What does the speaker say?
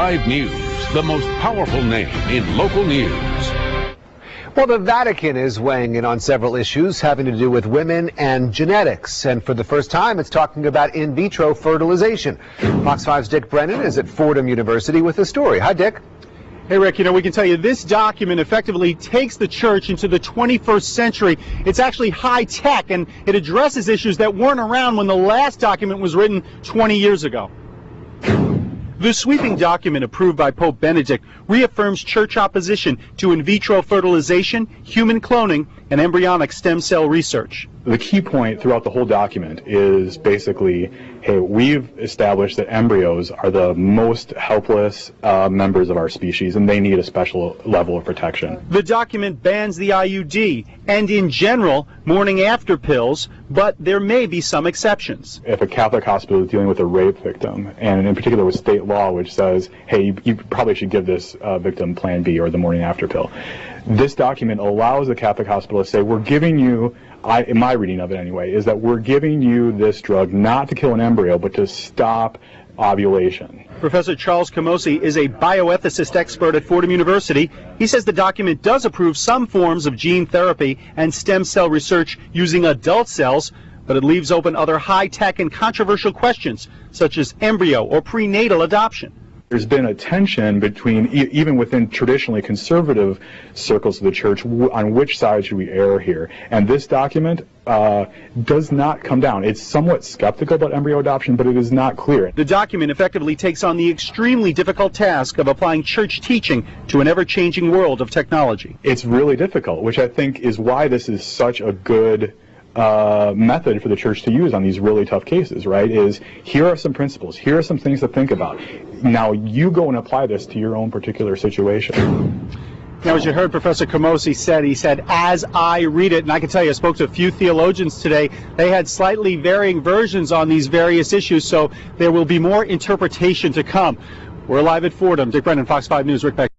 5 News, the most powerful name in local news. Well, the Vatican is weighing in on several issues having to do with women and genetics. And for the first time, it's talking about in vitro fertilization. Fox 5's Dick Brennan is at Fordham University with the story. Hi, Dick. Hey, Rick, we can tell you this document effectively takes the church into the 21st century. It's actually high tech, and it addresses issues that weren't around when the last document was written 20 years ago. The sweeping document approved by Pope Benedict reaffirms church opposition to in vitro fertilization, human cloning, and embryonic stem cell research. The key point throughout the whole document is basically, hey, we've established that embryos are the most helpless members of our species, and they need a special level of protection. The document bans the IUD and, in general, morning after pills, but there may be some exceptions. If a Catholic hospital is dealing with a rape victim, and in particular with state law, which says, hey, you probably should give this victim Plan B or the morning after pill, this document allows the Catholic hospital to say, we're giving you, in my reading of it anyway, is that we're giving you this drug not to kill an embryo, but to stop ovulation. Professor Charles Camosy is a bioethicist expert at Fordham University. He says the document does approve some forms of gene therapy and stem cell research using adult cells, but it leaves open other high-tech and controversial questions, such as embryo or prenatal adoption. There's been a tension between, even within traditionally conservative circles of the church, on which side should we err here. And this document does not come down. It's somewhat skeptical about embryo adoption, but it is not clear. The document effectively takes on the extremely difficult task of applying church teaching to an ever-changing world of technology. It's really difficult, which I think is why this is such a good method for the church to use on these really tough cases, right? Is here are some principles, here are some things to think about. Now you go and apply this to your own particular situation. Now, as you heard Professor Camosy said, he said, as I read it, and I can tell you, I spoke to a few theologians today, they had slightly varying versions on these various issues, so there will be more interpretation to come. We're live at Fordham. Dick Brennan, Fox 5 News. Rick Beck.